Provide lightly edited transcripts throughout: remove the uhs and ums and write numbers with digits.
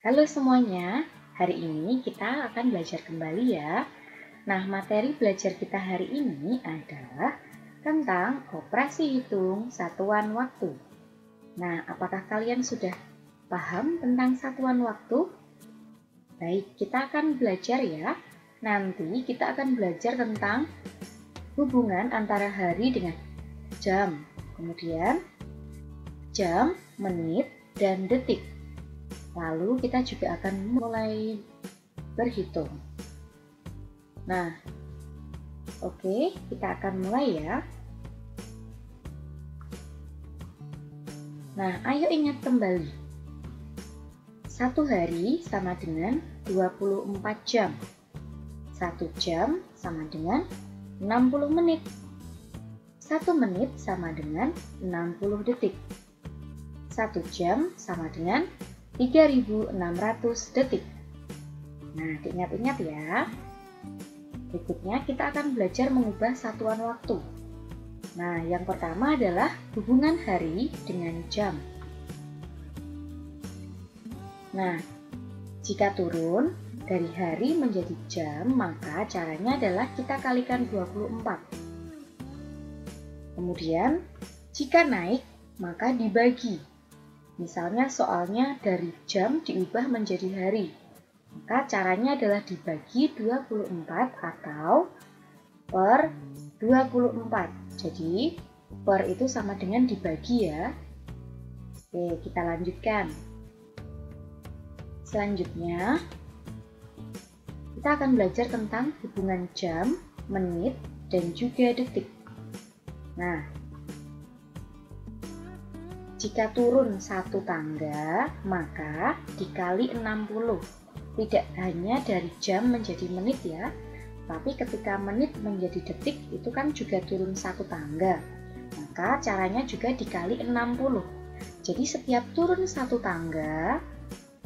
Halo semuanya, hari ini kita akan belajar kembali ya. Nah, materi belajar kita hari ini adalah tentang operasi hitung satuan waktu. Nah, apakah kalian sudah paham tentang satuan waktu? Baik, kita akan belajar ya. Nanti kita akan belajar tentang hubungan antara hari dengan jam, kemudian jam, menit, dan detik. Lalu kita juga akan mulai berhitung. Nah, oke, kita akan mulai ya. Nah, ayo ingat kembali. Satu hari sama dengan 24 jam. 1 jam sama dengan 60 menit. 1 menit sama dengan 60 detik. 1 jam sama dengan 3600 detik. Nah, diingat-ingat ya. Berikutnya kita akan belajar mengubah satuan waktu. Nah, yang pertama adalah hubungan hari dengan jam. Nah, jika turun dari hari menjadi jam, maka caranya adalah kita kalikan 24. Kemudian, jika naik, maka dibagi. Misalnya soalnya dari jam diubah menjadi hari, maka caranya adalah dibagi 24 atau per 24. Jadi per itu sama dengan dibagi ya. Oke, kita lanjutkan. Selanjutnya kita akan belajar tentang hubungan jam, menit, dan juga detik. Nah, jika turun satu tangga, maka dikali 60. Tidak hanya dari jam menjadi menit ya, tapi ketika menit menjadi detik itu kan juga turun satu tangga. Maka caranya juga dikali 60. Jadi setiap turun satu tangga,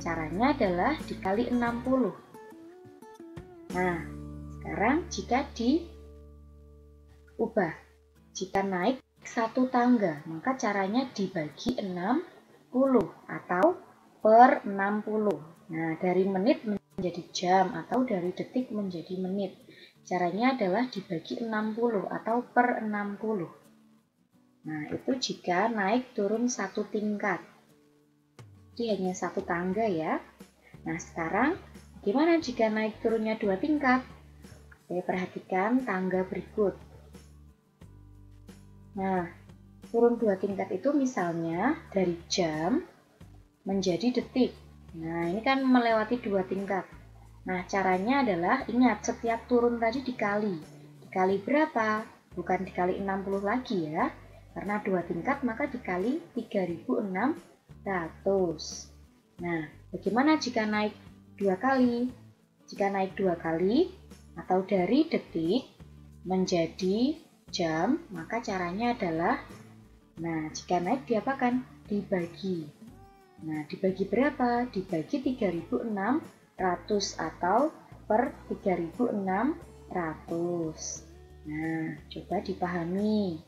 caranya adalah dikali 60. Nah, sekarang jika diubah, jika naik satu tangga, maka caranya dibagi 60 atau per 60. Nah, dari menit menjadi jam atau dari detik menjadi menit. Caranya adalah dibagi 60 atau per 60. Nah, itu jika naik turun satu tingkat. Jadi hanya satu tangga ya. Nah, sekarang gimana jika naik turunnya 2 tingkat? Oke, perhatikan tangga berikut. Nah, turun 2 tingkat itu misalnya dari jam menjadi detik. Nah, ini kan melewati 2 tingkat. Nah, caranya adalah ingat setiap turun tadi dikali. Dikali berapa? Bukan dikali 60 lagi ya. Karena 2 tingkat maka dikali 3600. Nah, bagaimana jika naik 2 kali? Jika naik 2 kali atau dari detik menjadi jam, maka caranya adalah, nah, jika naik diapakan? Dibagi. Nah, dibagi berapa? Dibagi 3600 atau per 3600. Nah, coba dipahami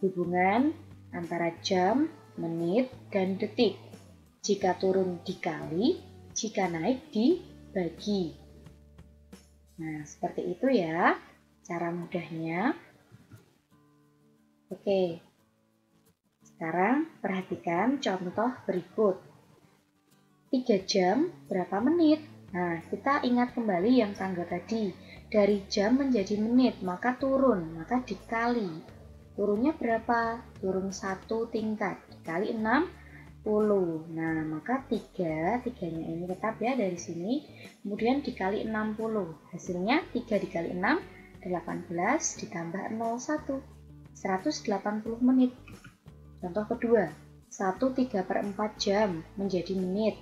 hubungan antara jam, menit, dan detik. Jika turun dikali, jika naik dibagi. Nah, seperti itu ya cara mudahnya. Oke, sekarang perhatikan contoh berikut. 3 jam berapa menit? Nah, kita ingat kembali yang tangga tadi. Dari jam menjadi menit, maka turun, maka dikali. Turunnya berapa? Turun satu tingkat, dikali 60. Nah, maka 3, tiganya ini tetap ya dari sini. Kemudian dikali 60. Hasilnya 3 dikali 6, 18 ditambah 01. 180 menit. Contoh kedua, 1/3/4 jam menjadi menit.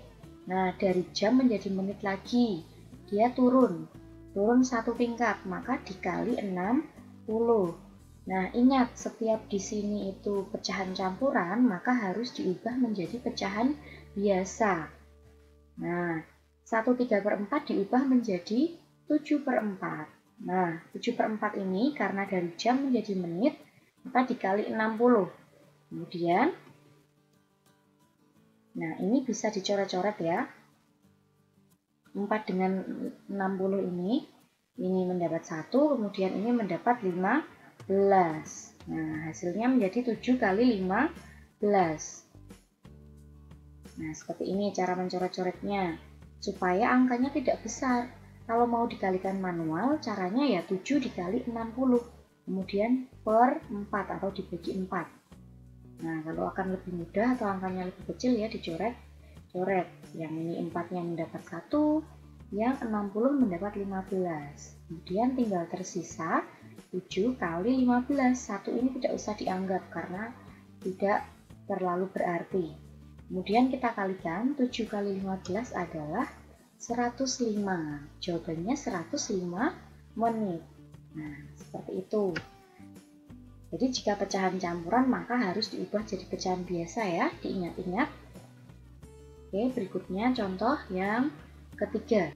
Nah, dari jam menjadi menit lagi, dia turun satu tingkat, maka dikali 60. Nah, ingat setiap di sini itu pecahan campuran, maka harus diubah menjadi pecahan biasa. Nah, 1/3/4 diubah menjadi 7/4. Nah, 7/4 ini karena dari jam menjadi menit, maka dikali 60. Kemudian, nah ini bisa dicoret-coret ya. 4 dengan 60 ini mendapat 1, kemudian ini mendapat 15. Nah, hasilnya menjadi 7 kali 15. Nah, seperti ini cara mencoret-coretnya, supaya angkanya tidak besar. Kalau mau dikalikan manual, caranya ya 7 dikali 60, kemudian per 4 atau dibagi 4. Nah, kalau akan lebih mudah atau angkanya lebih kecil ya dicoret-coret. Yang ini 4-nya mendapat 1, yang 60 mendapat 15. Kemudian tinggal tersisa 7 kali 15. 1 ini tidak usah dianggap karena tidak terlalu berarti. Kemudian kita kalikan 7 kali 15 adalah 105. Jawabannya 105 menit. Nah, seperti itu. Jadi jika pecahan campuran maka harus diubah jadi pecahan biasa ya, diingat-ingat. Oke, berikutnya contoh yang ketiga.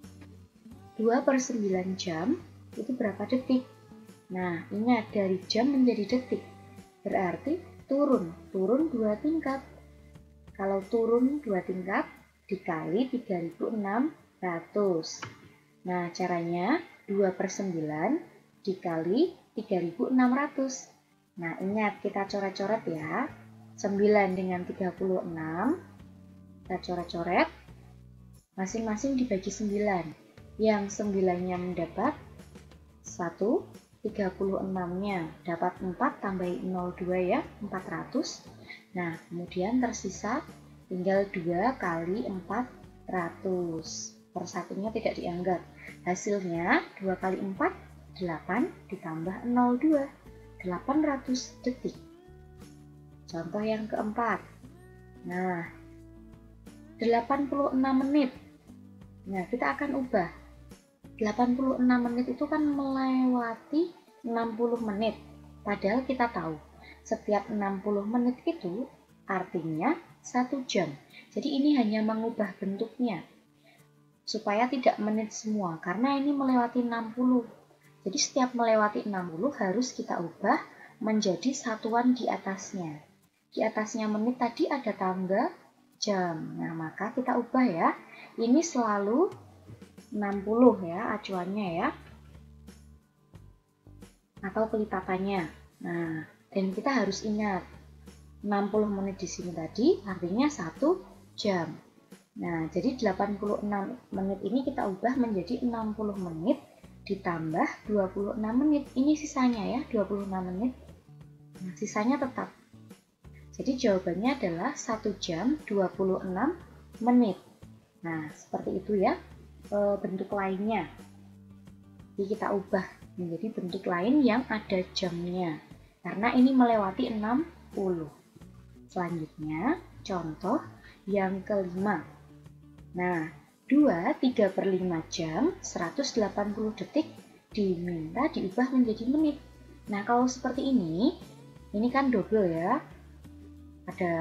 2/9 jam itu berapa detik? Nah, ingat dari jam menjadi detik. Berarti turun 2 tingkat. Kalau turun 2 tingkat dikali 3600. Nah, caranya 2/9 dikali 3600. Nah, ingat kita coret-coret ya. 9 dengan 36 kita coret-coret. Masing-masing dibagi 9. Yang 9-nya mendapat 1, 36-nya dapat 4 tambahin 02 ya, 400. Nah, kemudian tersisa tinggal 2 kali 400. Per satunya tidak dianggap. Hasilnya 2 kali 4, 8 ditambah 02. 800 detik. Contoh yang keempat. Nah, 86 menit. Nah, kita akan ubah. 86 menit itu kan melewati 60 menit. Padahal kita tahu, setiap 60 menit itu artinya 1 jam. Jadi ini hanya mengubah bentuknya. Supaya tidak menit semua, karena ini melewati 60. Jadi setiap melewati 60 harus kita ubah menjadi satuan di atasnya. Di atasnya menit tadi ada tangga jam. Nah, maka kita ubah ya. Ini selalu 60 ya acuannya ya. Atau pelipatannya. Nah, dan kita harus ingat 60 menit di sini tadi artinya 1 jam. Nah, jadi 86 menit ini kita ubah menjadi 60 menit ditambah 26 menit. Ini sisanya ya, 26 menit. Nah, sisanya tetap. Jadi jawabannya adalah 1 jam 26 menit. Nah, seperti itu ya bentuk lainnya. Jadi kita ubah menjadi bentuk lain yang ada jamnya. Karena ini melewati 60. Selanjutnya, contoh yang kelima. Nah, 2/3/5 jam 180 detik diminta diubah menjadi menit. Nah, kalau seperti ini kan double ya. Ada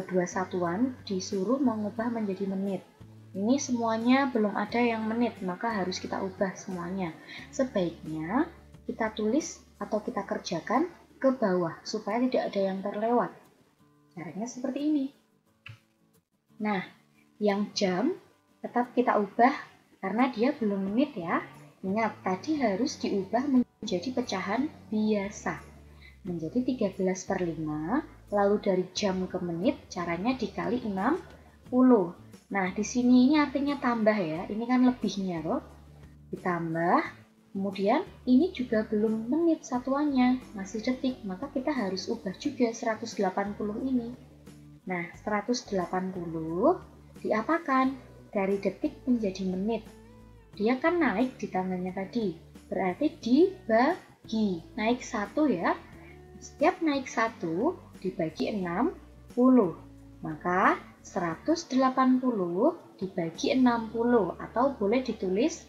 2 satuan disuruh mengubah menjadi menit. Ini semuanya belum ada yang menit, maka harus kita ubah semuanya. Sebaiknya kita tulis atau kita kerjakan ke bawah supaya tidak ada yang terlewat. Caranya seperti ini. Nah, yang jam tetap kita ubah karena dia belum menit ya. Ingat, tadi harus diubah menjadi pecahan biasa. Menjadi 13/5, lalu dari jam ke menit caranya dikali 60. Nah, di sini ini artinya tambah ya. Ini kan lebihnya loh. Ditambah, kemudian ini juga belum menit satuannya, masih detik. Maka kita harus ubah juga 180 ini. Nah, 180 diapakan? Dari detik menjadi menit. Dia kan naik di tangannya tadi. Berarti dibagi. Naik 1 ya. Setiap naik 1 dibagi 60. Maka 180 dibagi 60. Atau boleh ditulis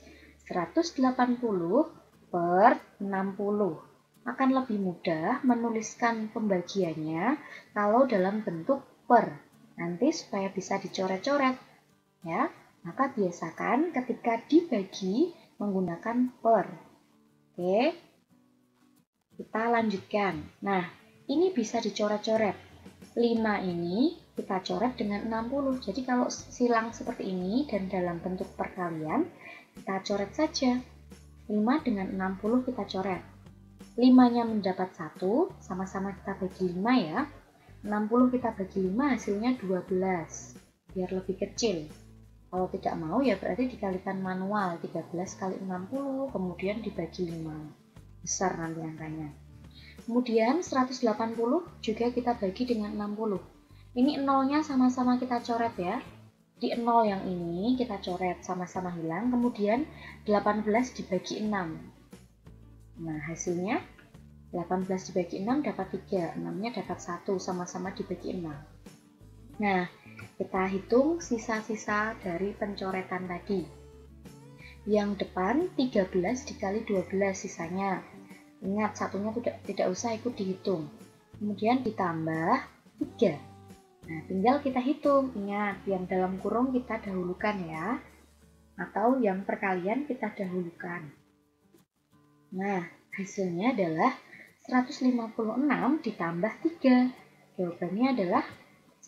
180 per 60. Akan lebih mudah menuliskan pembagiannya kalau dalam bentuk per. Nanti supaya bisa dicoret-coret. Ya, maka biasakan ketika dibagi menggunakan per. Oke, kita lanjutkan. Nah, ini bisa dicoret-coret. 5 ini kita coret dengan 60. Jadi kalau silang seperti ini dan dalam bentuk perkalian, kita coret saja. 5 dengan 60 kita coret. 5-nya mendapat 1, sama-sama kita bagi 5 ya. 60 kita bagi 5 hasilnya 12, biar lebih kecil. Kalau tidak mau ya berarti dikalikan manual, 13 kali 60, kemudian dibagi 5. Besar nanti angkanya. Kemudian 180 juga kita bagi dengan 60. Ini nolnya sama-sama kita coret ya. Di 0 yang ini kita coret, sama-sama hilang. Kemudian 18 dibagi 6. Nah hasilnya 18 dibagi 6 dapat 3, 6-nya dapat 1, sama-sama dibagi 6. Nah, kita hitung sisa-sisa dari pencoretan tadi. Yang depan 13 dikali 12 sisanya. Ingat, satunya tidak usah ikut dihitung. Kemudian ditambah 3. Nah, tinggal kita hitung. Ingat, yang dalam kurung kita dahulukan ya. Atau yang perkalian kita dahulukan. Nah, hasilnya adalah 156 ditambah 3. Jawabannya adalah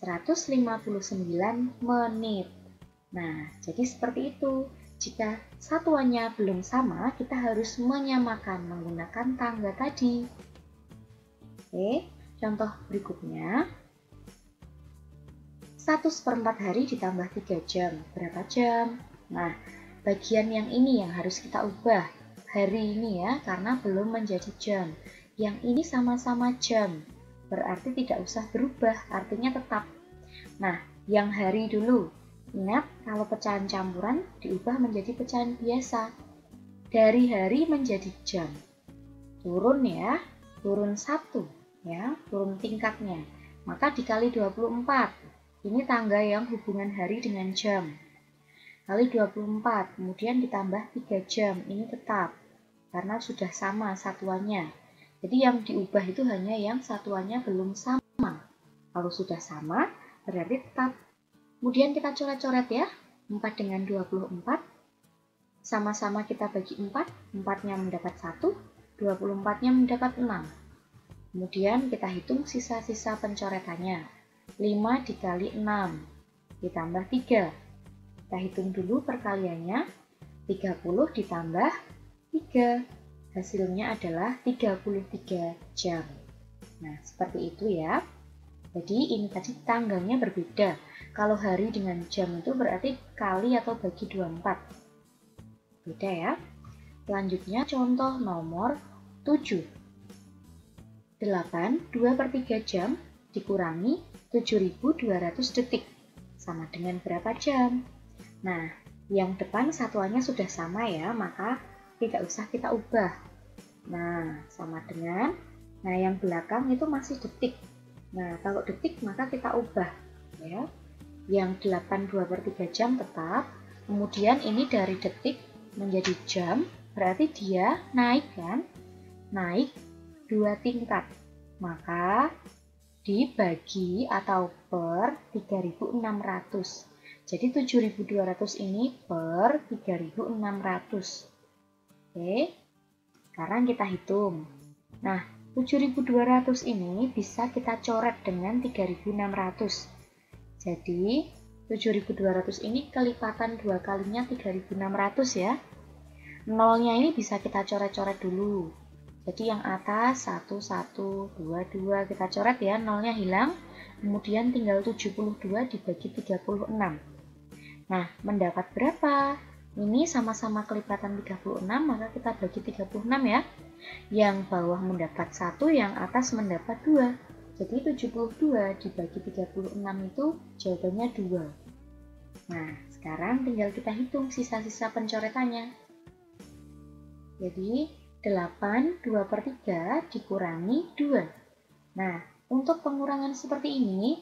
159 menit. Nah, jadi seperti itu. Jika satuannya belum sama, kita harus menyamakan menggunakan tangga tadi. Oke, contoh berikutnya. 1/4 hari ditambah 3 jam. Berapa jam? Nah, bagian yang ini yang harus kita ubah. Hari ini ya, karena belum menjadi jam. Yang ini sama-sama jam. Berarti tidak usah berubah, artinya tetap. Nah, yang hari dulu. Ingat, kalau pecahan campuran diubah menjadi pecahan biasa. Dari hari menjadi jam. Turun ya, turun 1 ya, turun tingkatnya. Maka dikali 24. Ini tangga yang hubungan hari dengan jam. Kali 24, kemudian ditambah 3 jam. Ini tetap karena sudah sama satuannya. Jadi yang diubah itu hanya yang satuannya belum sama. Kalau sudah sama, berarti tetap. Kemudian kita coret-coret ya. 4 dengan 24. Sama-sama kita bagi 4. 4-nya mendapat 1. 24-nya mendapat 6. Kemudian kita hitung sisa-sisa pencoretannya. 5 dikali 6. Ditambah 3. Kita hitung dulu perkaliannya. 30 ditambah 3. Hasilnya adalah 33 jam. Nah, seperti itu ya. Jadi ini tadi tanggalnya berbeda. Kalau hari dengan jam itu berarti kali atau bagi 24. Beda ya. Selanjutnya contoh nomor 7. 8, 2/3 jam dikurangi 7.200 detik. Sama dengan berapa jam? Nah, yang depan satuannya sudah sama ya, maka tidak usah kita ubah. Nah, sama dengan, nah yang belakang itu masih detik. Nah, kalau detik maka kita ubah ya. Yang 8 2/3 jam tetap. Kemudian ini dari detik menjadi jam, berarti dia naik kan? Naik 2 tingkat. Maka dibagi atau per 3.600. Jadi 7.200 ini per 3.600. Oke, sekarang kita hitung. Nah, 7.200 ini bisa kita coret dengan 3.600. Jadi, 7.200 ini kelipatan 2 kalinya 3.600 ya. Nolnya ini bisa kita coret-coret dulu. Jadi yang atas 1, 1, 2, 2 kita coret ya, nolnya hilang. Kemudian tinggal 72 dibagi 36. Nah, mendapat berapa? Ini sama-sama kelipatan 36, maka kita bagi 36 ya. Yang bawah mendapat 1, yang atas mendapat 2. Jadi 72 dibagi 36 itu jawabannya 2. Nah, sekarang tinggal kita hitung sisa-sisa pencoretannya. Jadi 8 2/3 dikurangi 2. Nah, untuk pengurangan seperti ini,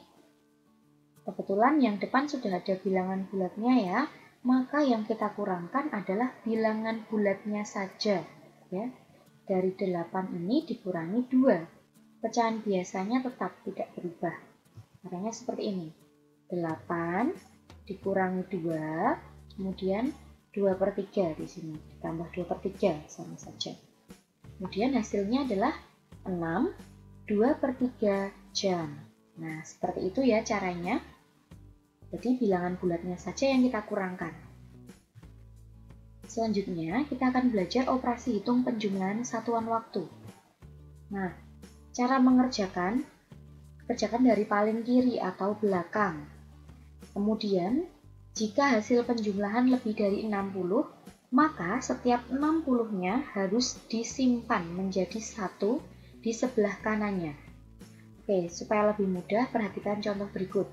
kebetulan yang depan sudah ada bilangan bulatnya ya. Maka yang kita kurangkan adalah bilangan bulatnya saja ya. Dari 8 ini dikurangi 2. Pecahan biasanya tetap tidak berubah. Caranya seperti ini. 8 dikurangi 2, kemudian 2/3 di sini. Ditambah 2/3 sama saja. Kemudian hasilnya adalah 6 2/3 jam. Nah, seperti itu ya caranya. Jadi bilangan bulatnya saja yang kita kurangkan. Selanjutnya, kita akan belajar operasi hitung penjumlahan satuan waktu. Nah, cara kerjakan dari paling kiri atau belakang. Kemudian, jika hasil penjumlahan lebih dari 60, maka setiap 60-nya harus disimpan menjadi 1 di sebelah kanannya. Oke, supaya lebih mudah, perhatikan contoh berikut.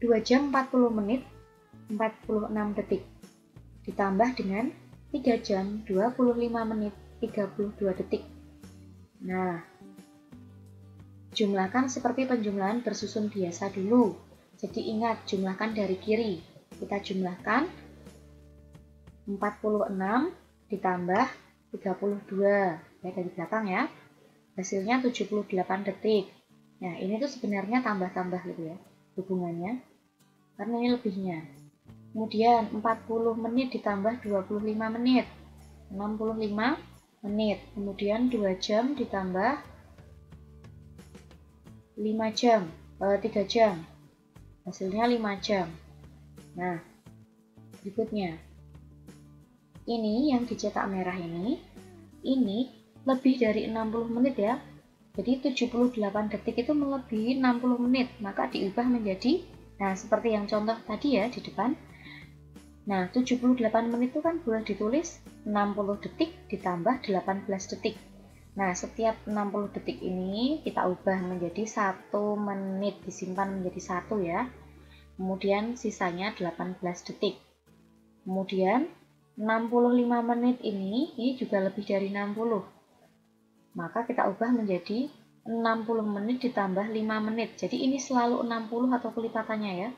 2 jam 40 menit 46 detik ditambah dengan 3 jam 25 menit 32 detik. Nah, jumlahkan seperti penjumlahan bersusun biasa dulu. Jadi ingat, jumlahkan dari kiri. Kita jumlahkan 46 ditambah 32 ya, dari belakang ya. Hasilnya 78 detik. Nah, ini tuh sebenarnya tambah-tambah gitu ya hubungannya, karena ini lebihnya. Kemudian 40 menit ditambah 25 menit, 65 menit. Kemudian 2 jam ditambah 3 jam, hasilnya 5 jam. Nah, berikutnya, ini yang dicetak merah ini lebih dari 60 menit ya. Jadi 78 detik itu melebihi 60 menit, maka diubah menjadi, nah seperti yang contoh tadi ya di depan. Nah, 78 menit itu kan boleh ditulis 60 detik ditambah 18 detik. Nah, setiap 60 detik ini kita ubah menjadi 1 menit, disimpan menjadi 1 ya. Kemudian sisanya 18 detik. Kemudian 65 menit ini juga lebih dari 60. Maka kita ubah menjadi 60 menit ditambah 5 menit. Jadi ini selalu 60 atau kelipatannya ya.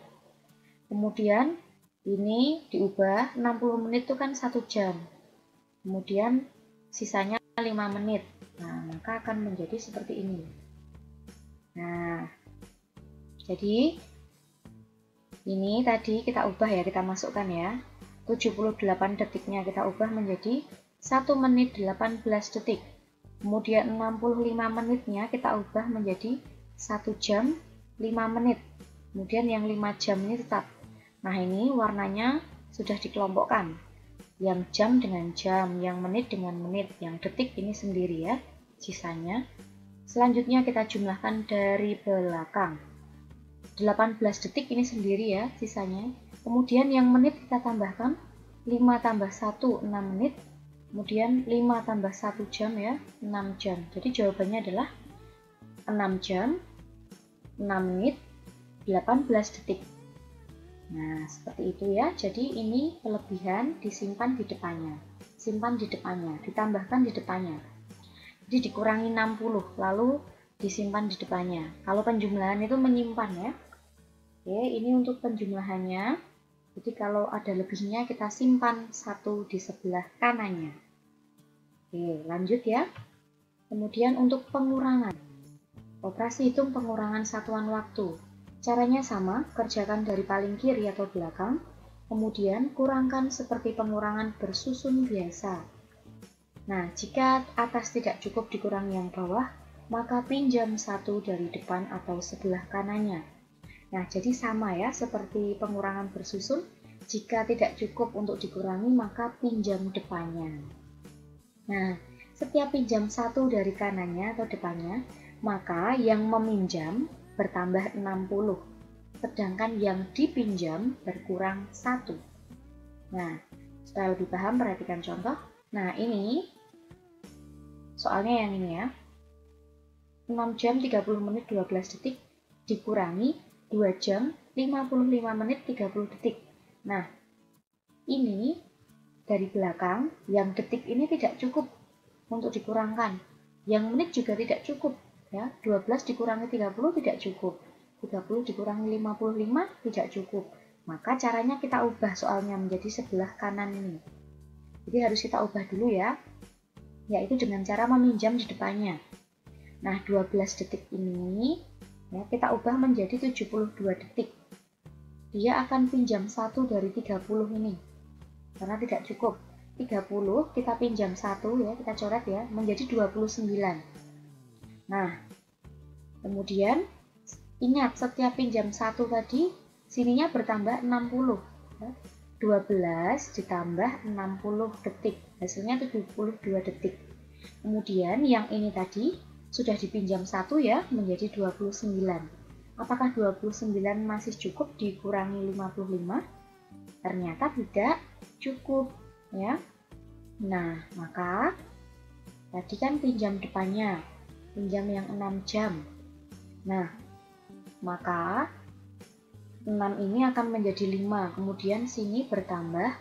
Kemudian ini diubah, 60 menit itu kan 1 jam. Kemudian sisanya 5 menit. Nah, maka akan menjadi seperti ini. Nah, jadi ini tadi kita ubah ya, kita masukkan ya. 78 detiknya kita ubah menjadi 1 menit 18 detik. Kemudian 65 menitnya kita ubah menjadi 1 jam 5 menit. Kemudian yang 5 jam ini tetap. Nah, ini warnanya sudah dikelompokkan. Yang jam dengan jam, yang menit dengan menit, yang detik ini sendiri ya, sisanya. Selanjutnya kita jumlahkan dari belakang. 18 detik ini sendiri ya, sisanya. Kemudian yang menit kita tambahkan 5 tambah 1, 6 menit. Kemudian 5 tambah 1 jam ya, 6 jam. Jadi jawabannya adalah 6 jam, 6 menit, 18 detik. Nah, seperti itu ya. Jadi ini kelebihan disimpan di depannya. Simpan di depannya, ditambahkan di depannya. Jadi dikurangi 60, lalu disimpan di depannya. Kalau penjumlahan itu menyimpan ya. Oke, ini untuk penjumlahannya. Jadi kalau ada lebihnya kita simpan 1 di sebelah kanannya. Oke, lanjut ya. Kemudian untuk pengurangan. Operasi hitung pengurangan satuan waktu. Caranya sama, kerjakan dari paling kiri atau belakang, kemudian kurangkan seperti pengurangan bersusun biasa. Nah, jika atas tidak cukup dikurangi yang bawah, maka pinjam 1 dari depan atau sebelah kanannya. Nah, jadi sama ya, seperti pengurangan bersusun, jika tidak cukup untuk dikurangi, maka pinjam depannya. Nah, setiap pinjam 1 dari kanannya atau depannya, maka yang meminjam bertambah 60, sedangkan yang dipinjam berkurang 1. Nah, supaya lebih paham, perhatikan contoh. Nah, ini soalnya yang ini ya. 6 jam 30 menit 12 detik dikurangi 2 jam 55 menit 30 detik. Nah, ini dari belakang, yang detik ini tidak cukup untuk dikurangkan. Yang menit juga tidak cukup. Ya, 12 dikurangi 30 tidak cukup. 30 dikurangi 55 tidak cukup. Maka caranya kita ubah soalnya menjadi sebelah kanan ini. Jadi harus kita ubah dulu ya. Yaitu dengan cara meminjam di depannya. Nah, 12 detik ini ya, kita ubah menjadi 72 detik. Dia akan pinjam 1 dari 30 ini. Karena tidak cukup 30, kita pinjam 1 ya, kita coret ya, menjadi 29. Nah, Kemudian ingat, setiap pinjam 1 tadi sininya bertambah 60. 12 ditambah 60 detik, hasilnya 72 detik. Kemudian yang ini tadi sudah dipinjam 1 ya, menjadi 29. Apakah 29 masih cukup dikurangi 55? Ternyata tidak cukup ya. Nah, maka tadi kan pinjam depannya, pinjam yang 6 jam. Nah, maka 6 ini akan menjadi 5, kemudian sini bertambah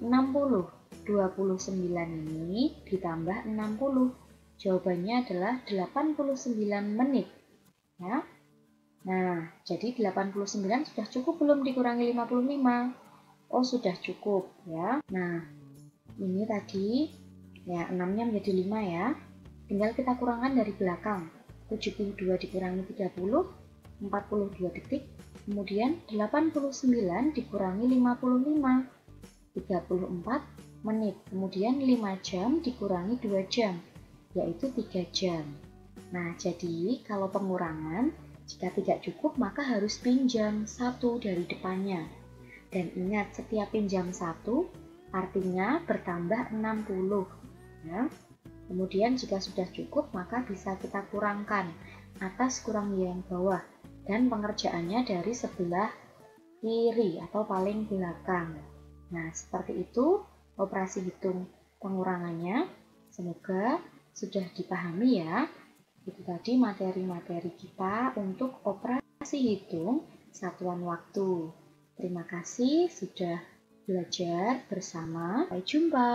60. 29 ini ditambah 60. Jawabannya adalah 89 menit. Ya. Nah, jadi 89 sudah cukup belum dikurangi 55? Oh, sudah cukup ya. Nah, ini tadi ya 6-nya menjadi 5 ya. Tinggal kita kurangkan dari belakang. 72 dikurangi 30, 42 detik. Kemudian 89 dikurangi 55, 34 menit. Kemudian 5 jam dikurangi 2 jam, yaitu 3 jam. Nah, jadi kalau pengurangan, jika tidak cukup maka harus pinjam 1 dari depannya. Dan ingat, setiap pinjam 1 artinya bertambah 60. Ya. Kemudian jika sudah cukup maka bisa kita kurangkan atas kurang yang bawah. Dan pengerjaannya dari sebelah kiri atau paling belakang. Nah, seperti itu operasi hitung pengurangannya. Semoga sudah dipahami ya. Itu tadi materi-materi kita untuk operasi hitung satuan waktu. Terima kasih sudah belajar bersama. Sampai jumpa.